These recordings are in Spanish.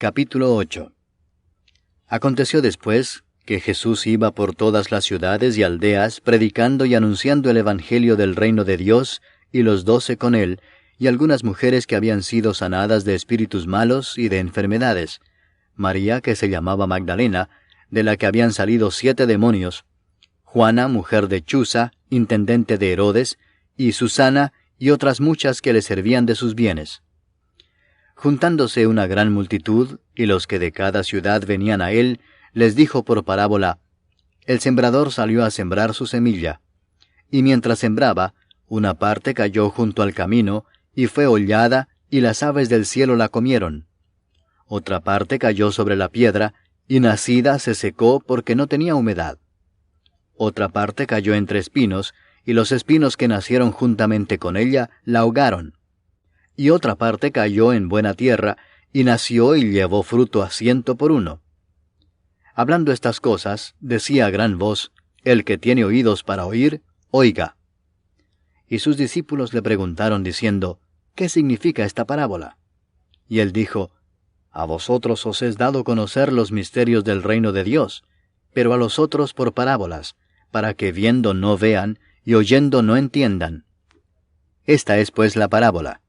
Capítulo 8. Aconteció después que Jesús iba por todas las ciudades y aldeas, predicando y anunciando el Evangelio del reino de Dios, y los 12 con él, y algunas mujeres que habían sido sanadas de espíritus malos y de enfermedades. María, que se llamaba Magdalena, de la que habían salido 7 demonios. Juana, mujer de Chuza, intendente de Herodes, y Susana, y otras muchas que le servían de sus bienes. Juntándose una gran multitud, y los que de cada ciudad venían a él, les dijo por parábola: El sembrador salió a sembrar su semilla. Y mientras sembraba, una parte cayó junto al camino, y fue hollada, y las aves del cielo la comieron. Otra parte cayó sobre la piedra, y nacida se secó porque no tenía humedad. Otra parte cayó entre espinos, y los espinos que nacieron juntamente con ella la ahogaron. Y otra parte cayó en buena tierra, y nació y llevó fruto a 100 por 1. Hablando estas cosas, decía a gran voz: El que tiene oídos para oír, oiga. Y sus discípulos le preguntaron diciendo: ¿Qué significa esta parábola? Y él dijo: A vosotros os es dado conocer los misterios del reino de Dios, pero a los otros por parábolas, para que viendo no vean, y oyendo no entiendan. Esta es pues la parábola.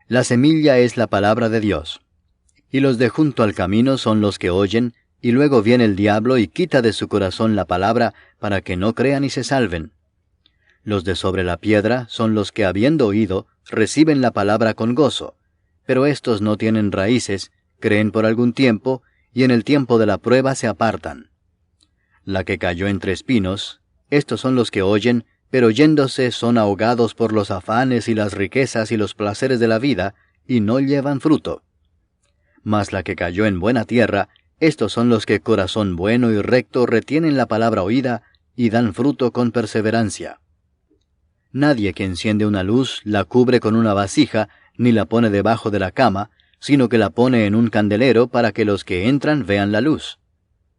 La semilla es la palabra de Dios. Y los de junto al camino son los que oyen, y luego viene el diablo y quita de su corazón la palabra, para que no crean y se salven. Los de sobre la piedra son los que, habiendo oído, reciben la palabra con gozo, pero éstos no tienen raíces, creen por algún tiempo, y en el tiempo de la prueba se apartan. La que cayó entre espinos, estos son los que oyen, pero yéndose son ahogados por los afanes y las riquezas y los placeres de la vida, y no llevan fruto. Mas la que cayó en buena tierra, estos son los que corazón bueno y recto retienen la palabra oída, y dan fruto con perseverancia. Nadie que enciende una luz la cubre con una vasija, ni la pone debajo de la cama, sino que la pone en un candelero para que los que entran vean la luz.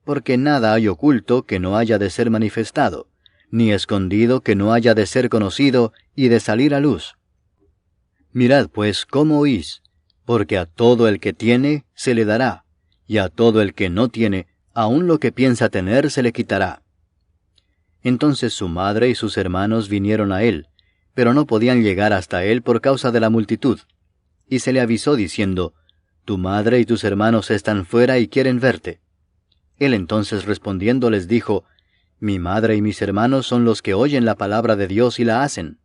Porque nada hay oculto que no haya de ser manifestado, ni escondido que no haya de ser conocido y de salir a luz. Mirad pues cómo oís, porque a todo el que tiene se le dará, y a todo el que no tiene, aun lo que piensa tener se le quitará. Entonces su madre y sus hermanos vinieron a él, pero no podían llegar hasta él por causa de la multitud. Y se le avisó diciendo: Tu madre y tus hermanos están fuera y quieren verte. Él entonces respondiendo les dijo: Mi madre y mis hermanos son los que oyen la palabra de Dios y la hacen.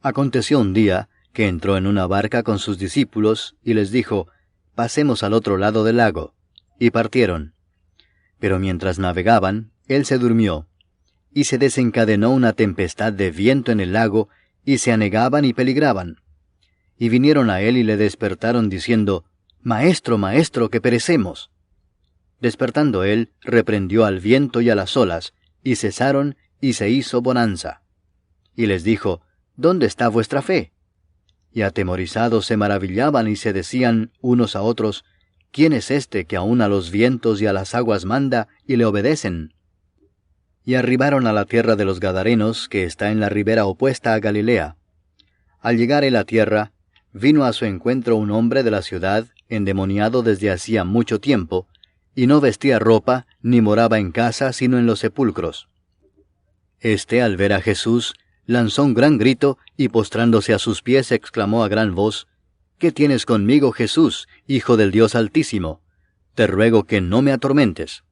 Aconteció un día que entró en una barca con sus discípulos, y les dijo: Pasemos al otro lado del lago. Y partieron. Pero mientras navegaban, él se durmió. Y se desencadenó una tempestad de viento en el lago, y se anegaban y peligraban. Y vinieron a él y le despertaron diciendo: Maestro, maestro, que perecemos. Despertando él, reprendió al viento y a las olas, y cesaron, y se hizo bonanza. Y les dijo: ¿Dónde está vuestra fe? Y atemorizados se maravillaban y se decían unos a otros: ¿Quién es este que aun a los vientos y a las aguas manda, y le obedecen? Y arribaron a la tierra de los Gadarenos, que está en la ribera opuesta a Galilea. Al llegar él a tierra, vino a su encuentro un hombre de la ciudad, endemoniado desde hacía mucho tiempo, y no vestía ropa, ni moraba en casa, sino en los sepulcros. Este, al ver a Jesús, lanzó un gran grito, y postrándose a sus pies exclamó a gran voz: ¿Qué tienes conmigo, Jesús, Hijo del Dios Altísimo? Te ruego que no me atormentes.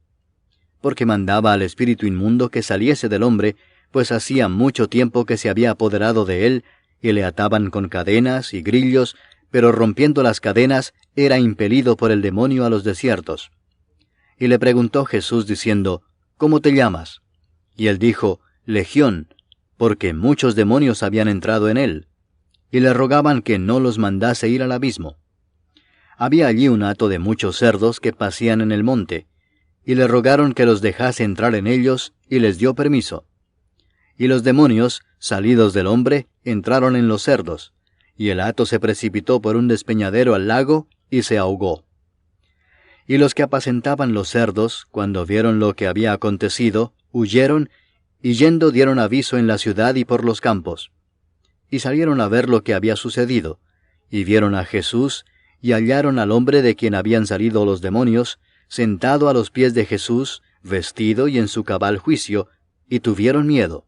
Porque mandaba al espíritu inmundo que saliese del hombre, pues hacía mucho tiempo que se había apoderado de él, y le ataban con cadenas y grillos, pero rompiendo las cadenas, era impelido por el demonio a los desiertos. Y le preguntó Jesús diciendo: ¿Cómo te llamas? Y él dijo: Legión, porque muchos demonios habían entrado en él. Y le rogaban que no los mandase ir al abismo. Había allí un hato de muchos cerdos que pacían en el monte, y le rogaron que los dejase entrar en ellos, y les dio permiso. Y los demonios, salidos del hombre, entraron en los cerdos, y el hato se precipitó por un despeñadero al lago, y se ahogó. Y los que apacentaban los cerdos, cuando vieron lo que había acontecido, huyeron, y yendo dieron aviso en la ciudad y por los campos. Y salieron a ver lo que había sucedido, y vieron a Jesús, y hallaron al hombre de quien habían salido los demonios, sentado a los pies de Jesús, vestido y en su cabal juicio, y tuvieron miedo.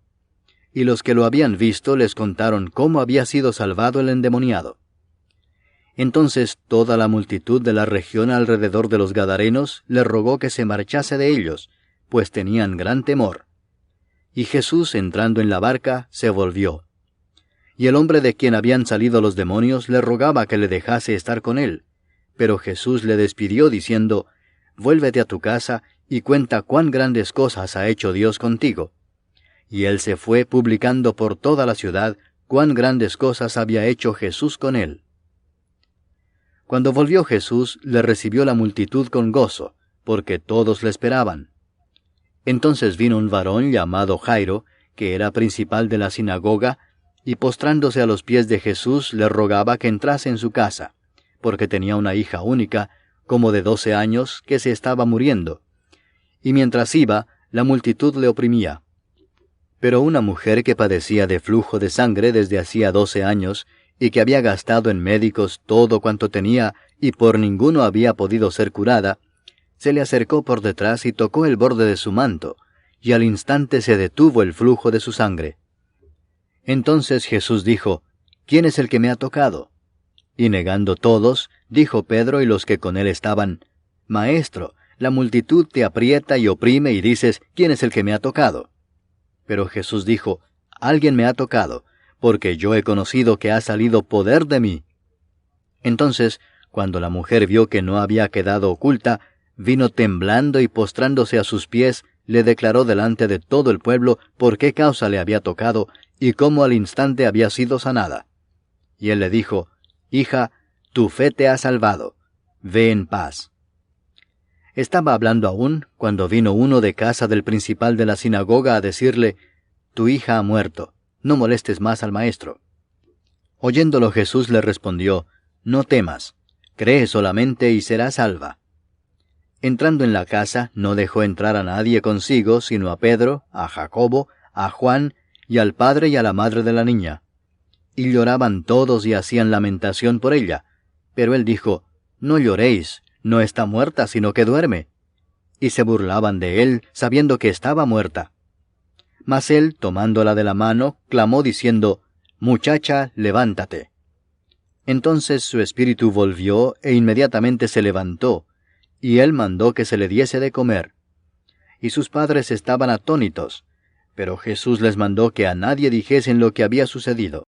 Y los que lo habían visto les contaron cómo había sido salvado el endemoniado. Entonces toda la multitud de la región alrededor de los Gadarenos le rogó que se marchase de ellos, pues tenían gran temor. Y Jesús, entrando en la barca, se volvió. Y el hombre de quien habían salido los demonios le rogaba que le dejase estar con él. Pero Jesús le despidió diciendo, «Vuélvete a tu casa y cuenta cuán grandes cosas ha hecho Dios contigo». Y él se fue publicando por toda la ciudad cuán grandes cosas había hecho Jesús con él. Cuando volvió Jesús, le recibió la multitud con gozo, porque todos le esperaban. Entonces vino un varón llamado Jairo, que era principal de la sinagoga, y postrándose a los pies de Jesús le rogaba que entrase en su casa, porque tenía una hija única, como de 12 años, que se estaba muriendo. Y mientras iba, la multitud le oprimía. Pero una mujer que padecía de flujo de sangre desde hacía 12 años, y que había gastado en médicos todo cuanto tenía, y por ninguno había podido ser curada, se le acercó por detrás y tocó el borde de su manto, y al instante se detuvo el flujo de su sangre. Entonces Jesús dijo, «¿Quién es el que me ha tocado?» Y negando todos, dijo Pedro y los que con él estaban, «Maestro, la multitud te aprieta y oprime y dices, ¿quién es el que me ha tocado?» Pero Jesús dijo, «Alguien me ha tocado, porque yo he conocido que ha salido poder de mí». Entonces, cuando la mujer vio que no había quedado oculta, vino temblando y postrándose a sus pies, le declaró delante de todo el pueblo por qué causa le había tocado y cómo al instante había sido sanada. Y él le dijo, «Hija, tu fe te ha salvado. Ve en paz». Estaba hablando aún, cuando vino uno de casa del principal de la sinagoga a decirle, «Tu hija ha muerto, no molestes más al maestro». Oyéndolo Jesús le respondió, «No temas, cree solamente y serás salva». Entrando en la casa, no dejó entrar a nadie consigo, sino a Pedro, a Jacobo, a Juan, y al padre y a la madre de la niña. Y lloraban todos y hacían lamentación por ella. Pero él dijo, «No lloréis, no está muerta, sino que duerme». Y se burlaban de él, sabiendo que estaba muerta. Mas él, tomándola de la mano, clamó diciendo, «Muchacha, levántate». Entonces su espíritu volvió, e inmediatamente se levantó, y él mandó que se le diese de comer. Y sus padres estaban atónitos, pero Jesús les mandó que a nadie dijesen lo que había sucedido.